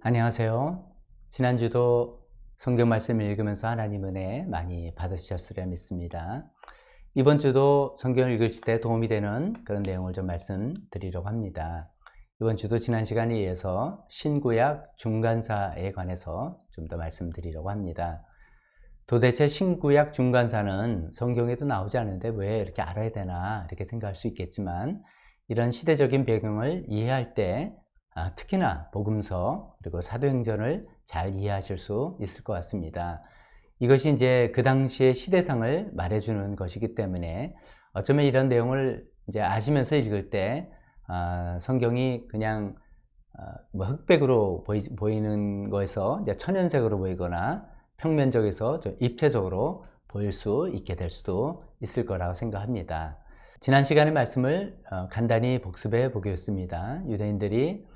안녕하세요. 지난주도 성경 말씀을 읽으면서 하나님 은혜 많이 받으셨으리라 믿습니다. 이번 주도 성경을 읽으실 때 도움이 되는 그런 내용을 좀 말씀드리려고 합니다. 이번 주도 지난 시간에 이어서 신구약 중간사에 관해서 좀 더 말씀드리려고 합니다. 도대체 신구약 중간사는 성경에도 나오지 않는데 왜 이렇게 알아야 되나 이렇게 생각할 수 있겠지만, 이런 시대적인 배경을 이해할 때 특히나 복음서 그리고 사도행전을 잘 이해하실 수 있을 것 같습니다. 이것이 이제 그 당시의 시대상을 말해주는 것이기 때문에 어쩌면 이런 내용을 이제 아시면서 읽을 때 성경이 그냥 뭐 흑백으로 보이는 거에서 이제 천연색으로 보이거나 평면적에서 좀 입체적으로 보일 수 있게 될 수도 있을 거라고 생각합니다. 지난 시간의 말씀을 간단히 복습해 보겠습니다. 유대인들이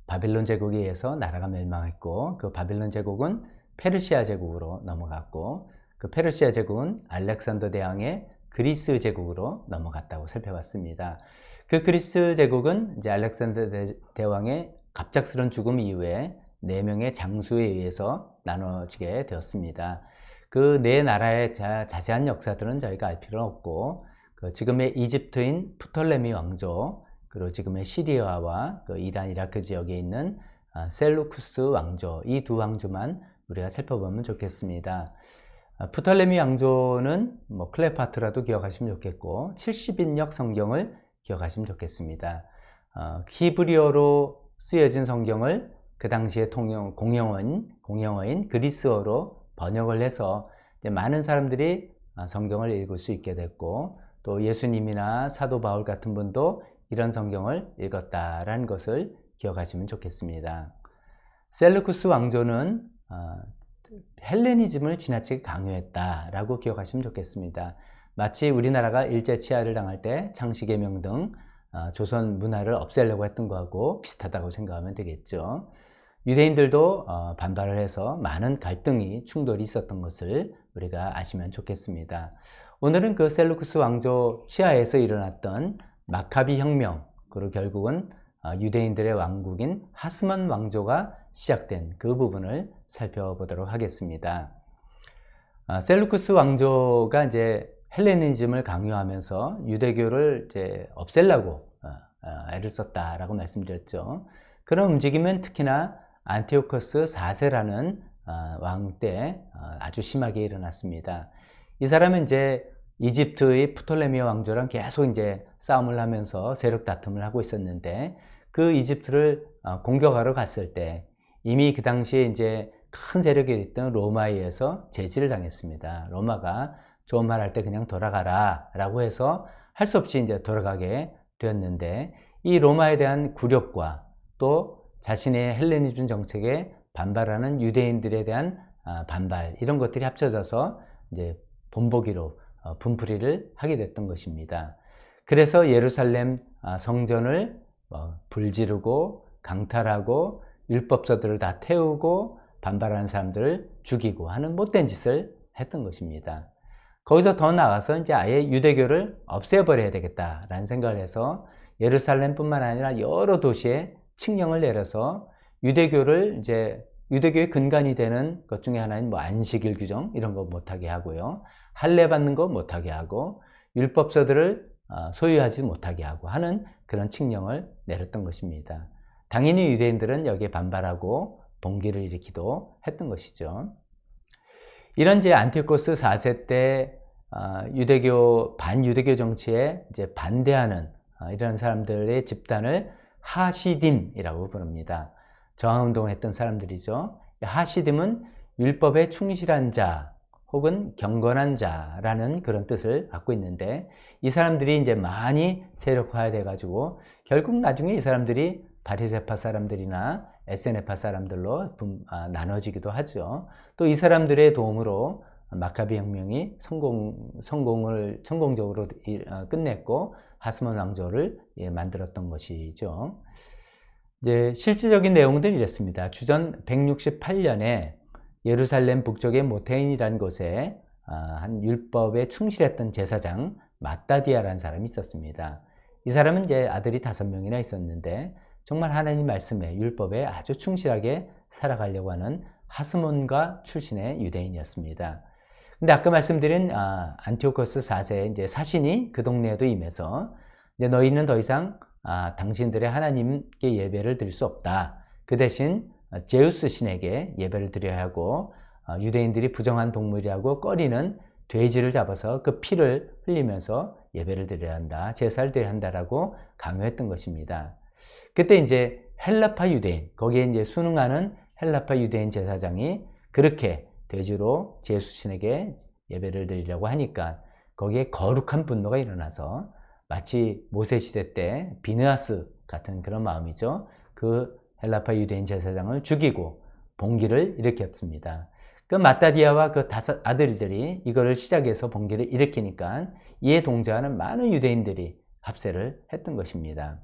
바빌론 제국에 의해서 나라가 멸망했고, 그 바빌론 제국은 페르시아 제국으로 넘어갔고, 그 페르시아 제국은 알렉산더 대왕의 그리스 제국으로 넘어갔다고 살펴봤습니다. 그 그리스 제국은 이제 알렉산더 대왕의 갑작스런 죽음 이후에 4명의 장수에 의해서 나눠지게 되었습니다. 그 네 나라의 자세한 역사들은 저희가 알 필요는 없고, 지금의 이집트인 프톨레미 왕조, 그리고 지금의 시리아와 이란, 이라크 지역에 있는 셀루쿠스 왕조, 이 두 왕조만 우리가 살펴보면 좋겠습니다. 프톨레미 왕조는 클레오파트라도 기억하시면 좋겠고, 70인역 성경을 기억하시면 좋겠습니다. 히브리어로 쓰여진 성경을 그 당시의 공용어인 그리스어로 번역을 해서 이제 많은 사람들이 성경을 읽을 수 있게 됐고, 또 예수님이나 사도 바울 같은 분도 이런 성경을 읽었다라는 것을 기억하시면 좋겠습니다. 셀루쿠스 왕조는 헬레니즘을 지나치게 강요했다라고 기억하시면 좋겠습니다. 마치 우리나라가 일제 치하를 당할 때 창씨개명 등 조선 문화를 없애려고 했던 거하고 비슷하다고 생각하면 되겠죠. 유대인들도 반발을 해서 많은 갈등이, 충돌이 있었던 것을 우리가 아시면 좋겠습니다. 오늘은 그 셀루쿠스 왕조 치하에서 일어났던 마카비 혁명, 그리고 결국은 유대인들의 왕국인 하스몬 왕조가 시작된 그 부분을 살펴보도록 하겠습니다. 셀루쿠스 왕조가 이제 헬레니즘을 강요하면서 유대교를 이제 없애려고 애를 썼다라고 말씀드렸죠. 그런 움직임은 특히나 안티오코스 4세라는 왕 때 아주 심하게 일어났습니다. 이 사람은 이제 이집트의 프톨레미 왕조랑 계속 이제 싸움을 하면서 세력 다툼을 하고 있었는데, 그 이집트를 공격하러 갔을 때 이미 그 당시에 이제 큰 세력이 있던 로마에 의해서 제지를 당했습니다. 로마가 좋은 말 할 때 그냥 돌아가라 라고 해서 할 수 없이 이제 돌아가게 되었는데, 이 로마에 대한 굴욕과 또 자신의 헬레니즘 정책에 반발하는 유대인들에 대한 반발, 이런 것들이 합쳐져서 이제 본보기로 분풀이를 하게 됐던 것입니다. 그래서 예루살렘 성전을 불지르고 강탈하고 율법서들을 다 태우고 반발하는 사람들을 죽이고 하는 못된 짓을 했던 것입니다. 거기서 더 나아가서 이제 아예 유대교를 없애버려야 되겠다라는 생각을 해서 예루살렘뿐만 아니라 여러 도시에 칙령을 내려서 유대교를 이제 유대교의 근간이 되는 것 중에 하나인 안식일 규정 이런 거 못하게 하고요, 할례 받는 거 못하게 하고, 율법서들을 소유하지 못하게 하고 하는 그런 칙령을 내렸던 것입니다. 당연히 유대인들은 여기에 반발하고 봉기를 일으키기도 했던 것이죠. 이런 이제 안티오코스 4세 때 유대교 반유대교 정치에 이제 반대하는 이런 사람들의 집단을 하시딤이라고 부릅니다. 저항운동을 했던 사람들이죠. 하시딤은 율법에 충실한 자 혹은 경건한 자라는 그런 뜻을 갖고 있는데, 이 사람들이 이제 많이 세력화돼 가지고 결국 나중에 이 사람들이 바리새파 사람들이나 에세네파 사람들로 나눠지기도 하죠. 또 이 사람들의 도움으로 마카비 혁명이 성공적으로 끝냈고 하스몬 왕조를 만들었던 것이죠. 이제 실질적인 내용들이 이랬습니다. 주전 168년에 예루살렘 북쪽의 모테인이라는 곳에 한 율법에 충실했던 제사장 마따디아라는 사람이 있었습니다. 이 사람은 이제 아들이 5명이나 있었는데, 정말 하나님 말씀에 율법에 아주 충실하게 살아가려고 하는 하스몬가 출신의 유대인이었습니다. 근데 아까 말씀드린 안티오코스 4세 이제 사신이 그 동네에도 임해서 이제 너희는 더 이상 당신들의 하나님께 예배를 드릴 수 없다. 그 대신 제우스 신에게 예배를 드려야 하고 유대인들이 부정한 동물이라고 꺼리는 돼지를 잡아서 그 피를 흘리면서 예배를 드려야 한다. 제사를 드려야 한다라고 강요했던 것입니다. 그때 이제 헬라파 유대인, 거기에 이제 순응하는 헬라파 유대인 제사장이 그렇게 돼지로 제우스 신에게 예배를 드리려고 하니까 거기에 거룩한 분노가 일어나서 마치 모세 시대 때 비느하스 같은 그런 마음이죠. 그 헬라파 유대인 제사장을 죽이고 봉기를 일으켰습니다. 그 마따디아와 그 5 아들들이 이거를 시작해서 봉기를 일으키니까 이에 동조하는 많은 유대인들이 합세를 했던 것입니다.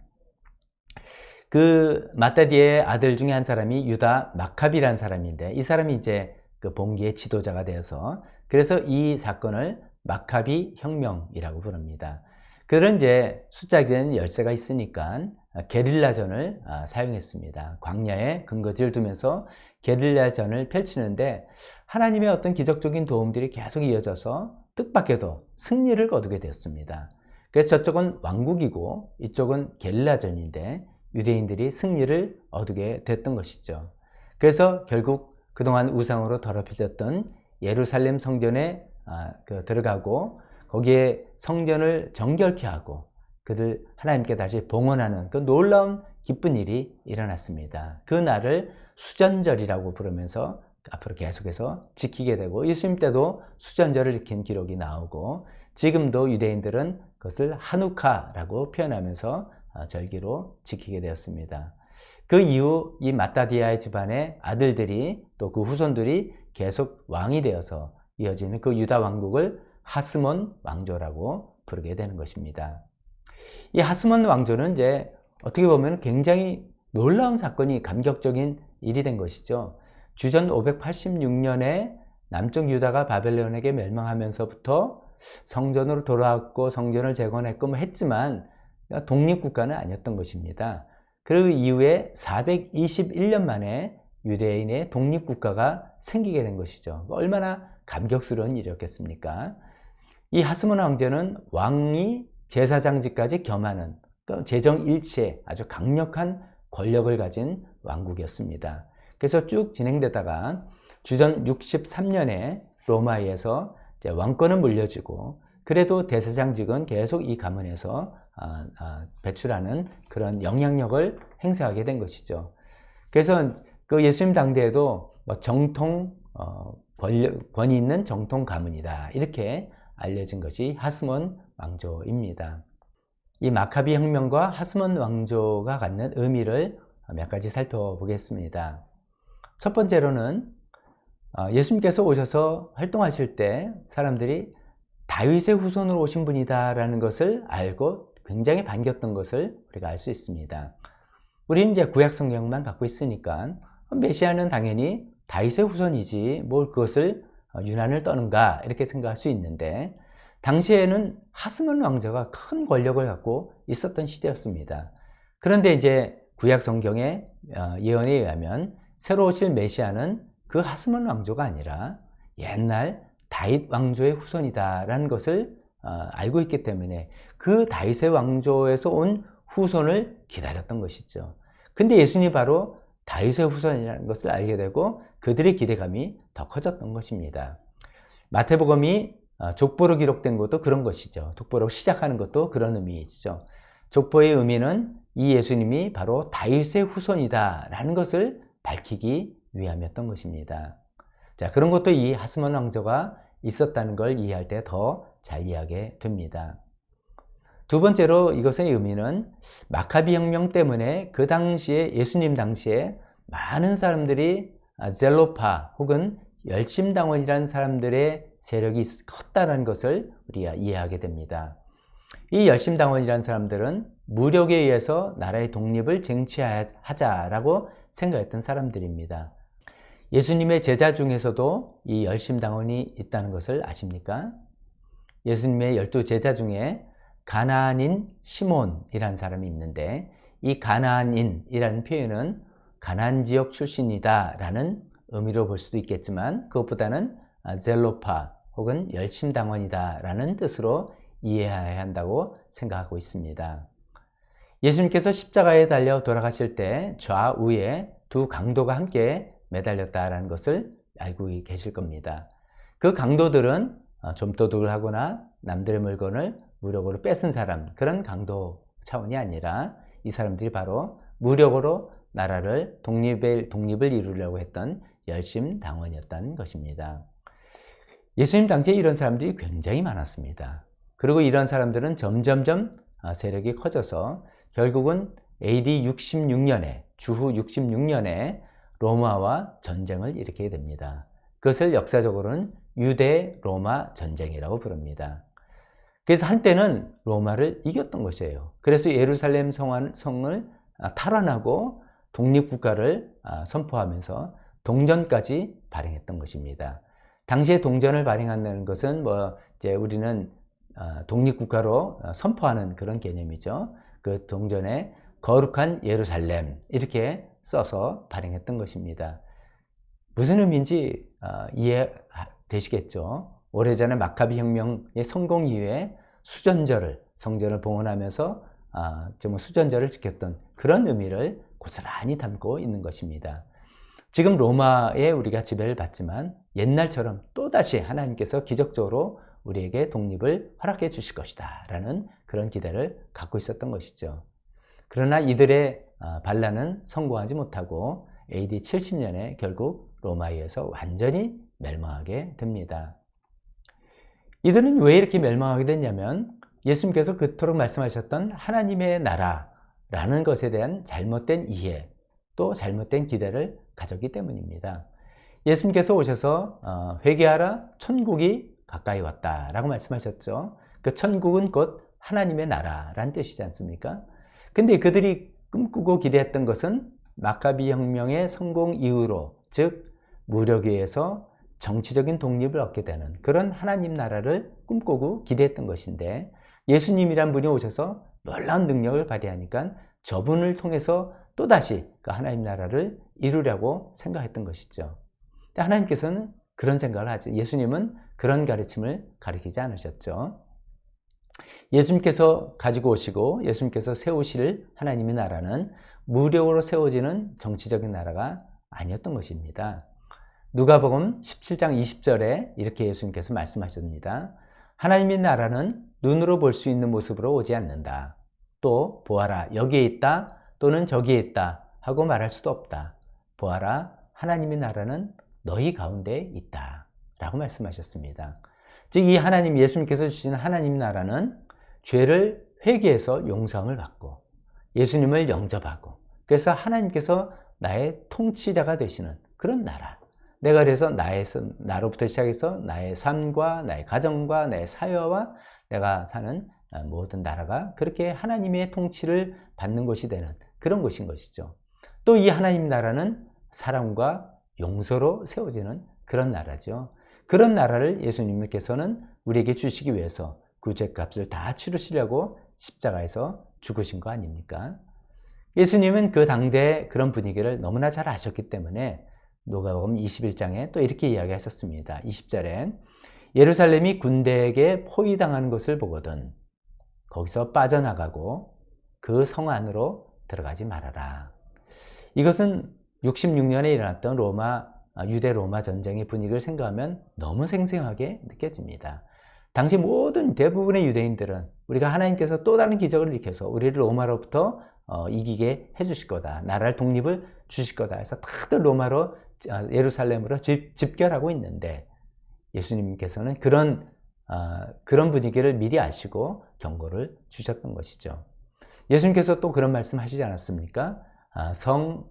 그 마따디아의 아들 중에 한 사람이 유다 마카비라는 사람인데 이 사람이 이제 그 봉기의 지도자가 되어서 그래서 이 사건을 마카비 혁명이라고 부릅니다. 그런 이제 숫자기는 열쇠가 있으니까 게릴라전을 사용했습니다. 광야에 근거지를 두면서 게릴라전을 펼치는데 하나님의 어떤 기적적인 도움들이 계속 이어져서 뜻밖에도 승리를 거두게 되었습니다. 그래서 저쪽은 왕국이고 이쪽은 게릴라전인데 유대인들이 승리를 얻게 됐던 것이죠. 그래서 결국 그동안 우상으로 더럽혀졌던 예루살렘 성전에 들어가고 거기에 성전을 정결케 하고 그들 하나님께 다시 봉헌하는 그 놀라운 기쁜 일이 일어났습니다. 그 날을 수전절이라고 부르면서 앞으로 계속해서 지키게 되고 예수님 때도 수전절을 지킨 기록이 나오고 지금도 유대인들은 그것을 하누카라고 표현하면서 절기로 지키게 되었습니다. 그 이후 이 마따디아의 집안의 아들들이 또 그 후손들이 계속 왕이 되어서 이어지는 그 유다 왕국을 하스몬 왕조라고 부르게 되는 것입니다. 이 하스몬 왕조는 이제 어떻게 보면 굉장히 놀라운 사건이 감격적인 일이 된 것이죠. 주전 586년에 남쪽 유다가 바벨론에게 멸망하면서부터 성전으로 돌아왔고 성전을 재건했고 했지만 독립국가는 아니었던 것입니다. 그 이후에 421년 만에 유대인의 독립국가가 생기게 된 것이죠. 얼마나 감격스러운 일이었겠습니까? 이 하스몬 왕제는 왕이 제사장직까지 겸하는 제정일치의 아주 강력한 권력을 가진 왕국이었습니다. 그래서 쭉 진행되다가 주전 63년에 로마에서 왕권은 물려주고 그래도 대제사장직은 계속 이 가문에서 배출하는 그런 영향력을 행사하게 된 것이죠. 그래서 그 예수님 당대에도 정통 권위 있는 정통 가문이다 이렇게 알려진 것이 하스몬 왕조입니다. 이 마카비 혁명과 하스몬 왕조가 갖는 의미를 몇 가지 살펴보겠습니다. 첫 번째로는 예수님께서 오셔서 활동하실 때 사람들이 다윗의 후손으로 오신 분이다 라는 것을 알고 굉장히 반겼던 것을 우리가 알 수 있습니다. 우리는 이제 구약 성경만 갖고 있으니까 메시아는 당연히 다윗의 후손이지 뭘 그것을 유난을 떠는가 이렇게 생각할 수 있는데 당시에는 하스몬 왕조가 큰 권력을 갖고 있었던 시대였습니다. 그런데 이제 구약 성경의 예언에 의하면 새로 오실 메시아는 그 하스몬 왕조가 아니라 옛날 다윗 왕조의 후손이다 라는 것을 알고 있기 때문에 그 다윗의 왕조에서 온 후손을 기다렸던 것이죠. 근데 예수님이 바로 다윗의 후손이라는 것을 알게 되고 그들의 기대감이 더 커졌던 것입니다. 마태복음이 족보로 기록된 것도 그런 것이죠. 족보로 시작하는 것도 그런 의미이죠. 족보의 의미는 이 예수님이 바로 다윗의 후손이다 라는 것을 밝히기 위함이었던 것입니다. 자, 그런 것도 이 하스몬 왕조가 있었다는 걸 이해할 때 더 잘 이해하게 됩니다. 두 번째로 이것의 의미는 마카비 혁명 때문에 그 당시에 예수님 당시에 많은 사람들이 젤로파 혹은 열심당원이라는 사람들의 세력이 컸다는 것을 우리가 이해하게 됩니다. 이 열심당원이라는 사람들은 무력에 의해서 나라의 독립을 쟁취하자라고 생각했던 사람들입니다. 예수님의 제자 중에서도 이 열심당원이 있다는 것을 아십니까? 예수님의 12 제자 중에 가나안인 시몬이라는 사람이 있는데 이 가나안인이라는 표현은 가나안 지역 출신이다 라는 의미로 볼 수도 있겠지만 그것보다는 젤로파 혹은 열심당원이다 라는 뜻으로 이해해야 한다고 생각하고 있습니다. 예수님께서 십자가에 달려 돌아가실 때 좌우에 두 강도가 함께 매달렸다라는 것을 알고 계실 겁니다. 그 강도들은 좀도둑을 하거나 남들의 물건을 무력으로 뺏은 사람, 그런 강도 차원이 아니라 이 사람들이 바로 무력으로 나라를 독립을 이루려고 했던 열심당원이었다는 것입니다. 예수님 당시에 이런 사람들이 굉장히 많았습니다. 그리고 이런 사람들은 점점점 세력이 커져서 결국은 AD 66년에 주후 66년에 로마와 전쟁을 일으키게 됩니다. 그것을 역사적으로는 유대 로마 전쟁이라고 부릅니다. 그래서 한때는 로마를 이겼던 것이에요. 그래서 예루살렘 성을 탈환하고 독립국가를 선포하면서 동전까지 발행했던 것입니다. 당시에 동전을 발행한다는 것은 이제 우리는 독립국가로 선포하는 그런 개념이죠. 그 동전에 거룩한 예루살렘 이렇게 써서 발행했던 것입니다. 무슨 의미인지 이해되시겠죠? 오래전에 마카비 혁명의 성공 이후에 성전을 봉헌하면서 수전절을 지켰던 그런 의미를 고스란히 담고 있는 것입니다. 지금 로마에 우리가 지배를 받지만 옛날처럼 또다시 하나님께서 기적적으로 우리에게 독립을 허락해 주실 것이다 라는 그런 기대를 갖고 있었던 것이죠. 그러나 이들의 반란은 성공하지 못하고 AD 70년에 결국 로마에 의해서 완전히 멸망하게 됩니다. 이들은 왜 이렇게 멸망하게 됐냐면 예수님께서 그토록 말씀하셨던 하나님의 나라라는 것에 대한 잘못된 이해 또 잘못된 기대를 가졌기 때문입니다. 예수님께서 오셔서 회개하라 천국이 가까이 왔다라고 말씀하셨죠. 그 천국은 곧 하나님의 나라라는 뜻이지 않습니까? 근데 그들이 꿈꾸고 기대했던 것은 마카비 혁명의 성공 이후로 즉 무력에 의해서 정치적인 독립을 얻게 되는 그런 하나님 나라를 꿈꾸고 기대했던 것인데 예수님이란 분이 오셔서 놀라운 능력을 발휘하니까 저분을 통해서 또다시 그 하나님 나라를 이루려고 생각했던 것이죠. 근데 하나님께서는 그런 생각을 하지 예수님은 그런 가르침을 가르치지 않으셨죠. 예수님께서 가지고 오시고 예수님께서 세우실 하나님의 나라는 무력으로 세워지는 정치적인 나라가 아니었던 것입니다. 누가복음 17장 20절에 이렇게 예수님께서 말씀하셨습니다. 하나님의 나라는 눈으로 볼 수 있는 모습으로 오지 않는다. 또 보아라 여기에 있다 또는 저기에 있다 하고 말할 수도 없다. 보아라 하나님의 나라는 너희 가운데 있다 라고 말씀하셨습니다. 즉 이 하나님 예수님께서 주신 하나님 나라는 죄를 회개해서 용서함을 받고 예수님을 영접하고 그래서 하나님께서 나의 통치자가 되시는 그런 나라. 내가 그래서 나로부터 시작해서 나의 삶과 나의 가정과 나의 사회와 내가 사는 모든 나라가 그렇게 하나님의 통치를 받는 곳이 되는 그런 곳인 것이죠. 또 이 하나님 나라는 사랑과 용서로 세워지는 그런 나라죠. 그런 나라를 예수님께서는 우리에게 주시기 위해서 그 죄값을 다 치르시려고 십자가에서 죽으신 거 아닙니까? 예수님은 그 당대의 그런 분위기를 너무나 잘 아셨기 때문에 누가복음 21장에 또 이렇게 이야기하셨습니다. 20절에 예루살렘이 군대에게 포위당하는 것을 보거든 거기서 빠져나가고 그 성 안으로 들어가지 말아라. 이것은 66년에 일어났던 유대 로마 전쟁의 분위기를 생각하면 너무 생생하게 느껴집니다. 당시 모든 대부분의 유대인들은 우리가 하나님께서 또 다른 기적을 일으켜서 우리를 로마로부터 이기게 해주실 거다. 나라를 독립을 주실 거다. 해서 다들 예루살렘으로 집결하고 있는데 예수님께서는 그런 분위기를 미리 아시고 경고를 주셨던 것이죠. 예수님께서 또 그런 말씀 하시지 않았습니까?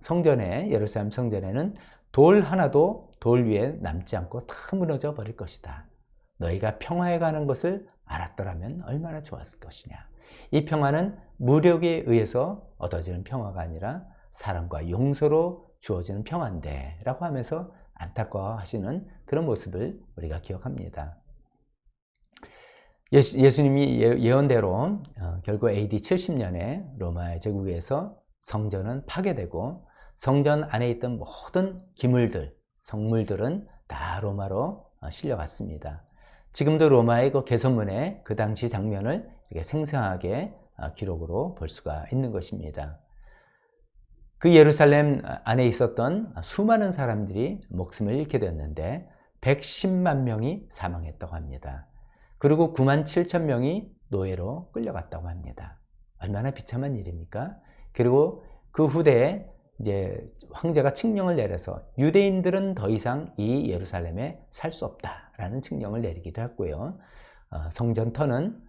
성전에 예루살렘 성전에는 돌 하나도 돌 위에 남지 않고 다 무너져 버릴 것이다. 너희가 평화에 가는 것을 알았더라면 얼마나 좋았을 것이냐. 이 평화는 무력에 의해서 얻어지는 평화가 아니라 사랑과 용서로 주어지는 평화인데 라고 하면서 안타까워하시는 그런 모습을 우리가 기억합니다. 예수님이 예언대로 결국 AD 70년에 로마의 제국에서 성전은 파괴되고 성전 안에 있던 모든 기물들, 성물들은 다 로마로 실려갔습니다. 지금도 로마의 그 개선문에 그 당시 장면을 이렇게 생생하게 기록으로 볼 수가 있는 것입니다. 그 예루살렘 안에 있었던 수많은 사람들이 목숨을 잃게 되었는데 110만 명이 사망했다고 합니다. 그리고 9만 7천 명이 노예로 끌려갔다고 합니다. 얼마나 비참한 일입니까? 그리고 그 후대에 이제 황제가 칙령을 내려서 유대인들은 더 이상 이 예루살렘에 살 수 없다라는 칙령을 내리기도 했고요. 성전터는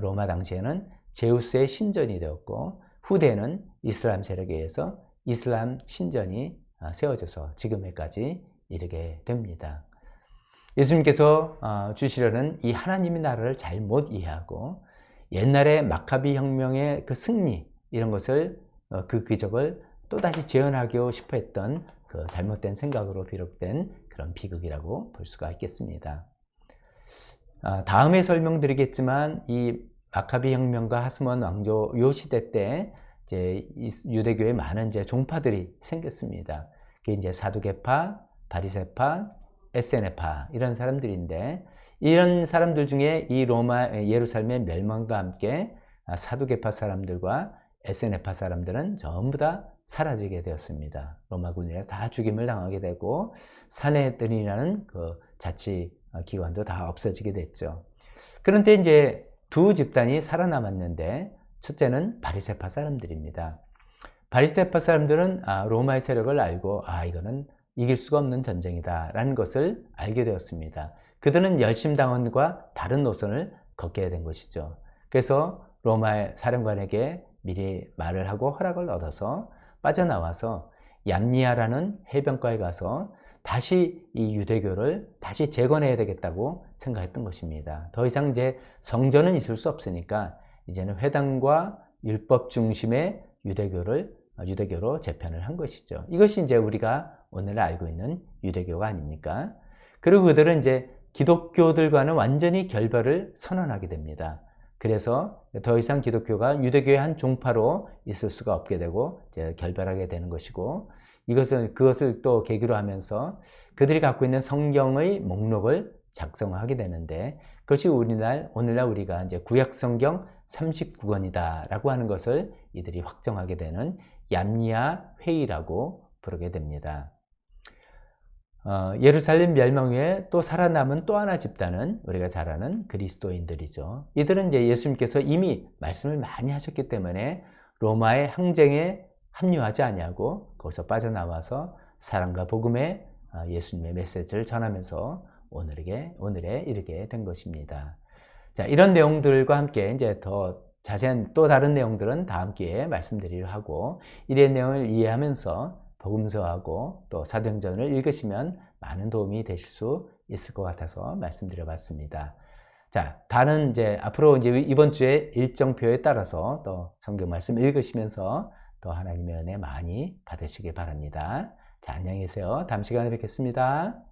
로마 당시에는 제우스의 신전이 되었고 후대에는 이슬람 세력에 의해서 이슬람 신전이 세워져서 지금에까지 이르게 됩니다. 예수님께서 주시려는 이 하나님의 나라를 잘못 이해하고 옛날에 마카비 혁명의 그 승리 이런 것을 그 기적을 또다시 재현하고 싶어 했던 그 잘못된 생각으로 비롯된 그런 비극이라고 볼 수가 있겠습니다. 다음에 설명드리겠지만 이 마카비 혁명과 하스몬 왕조 요 시대 때 이제 유대교에 많은 이제 종파들이 생겼습니다. 그게 이제 사두개파, 바리새파, 에세네파 이런 사람들인데 이런 사람들 중에 이 예루살렘의 멸망과 함께 사두개파 사람들과 에세네파 사람들은 전부 다 사라지게 되었습니다. 로마군에 다 죽임을 당하게 되고 산헤드린이라는 그 자치 기관도 다 없어지게 됐죠. 그런데 이제 두 집단이 살아남았는데 첫째는 바리새파 사람들입니다. 바리새파 사람들은 로마의 세력을 알고 이거는 이길 수가 없는 전쟁이다 라는 것을 알게 되었습니다. 그들은 열심당원과 다른 노선을 걷게 된 것이죠. 그래서 로마의 사령관에게 미리 말을 하고 허락을 얻어서 빠져나와서 얌니아라는 해변가에 가서 다시 이 유대교를 다시 재건해야 되겠다고 생각했던 것입니다. 더 이상 이제 성전은 있을 수 없으니까 이제는 회당과 율법 중심의 유대교로 재편을 한 것이죠. 이것이 이제 우리가 오늘 알고 있는 유대교가 아닙니까? 그리고 그들은 이제 기독교들과는 완전히 결별을 선언하게 됩니다. 그래서 더 이상 기독교가 유대교의 한 종파로 있을 수가 없게 되고 이제 결별하게 되는 것이고 그것을 또 계기로 하면서 그들이 갖고 있는 성경의 목록을 작성하게 되는데 그것이 오늘날 우리가 이제 구약 성경 39권이다라고 하는 것을 이들이 확정하게 되는 얌니아 회의라고 부르게 됩니다. 예루살렘 멸망 후에 또 살아남은 또 하나 집단은 우리가 잘 아는 그리스도인들이죠. 이들은 이제 예수님께서 이미 말씀을 많이 하셨기 때문에 로마의 항쟁에 합류하지 아니하고 거기서 빠져나와서 사랑과 복음의 예수님의 메시지를 전하면서 오늘에 이르게 된 것입니다. 자, 이런 내용들과 함께 이제 더 자세한 또 다른 내용들은 다음 기회에 말씀드리려 하고 이런 내용을 이해하면서 복음서하고 또 사도행전을 읽으시면 많은 도움이 되실 수 있을 것 같아서 말씀드려 봤습니다. 자, 다른 앞으로 이번 주에 일정표에 따라서 또 성경 말씀 읽으시면서 또 하나님의 은혜 많이 받으시기 바랍니다. 자, 안녕히 계세요. 다음 시간에 뵙겠습니다.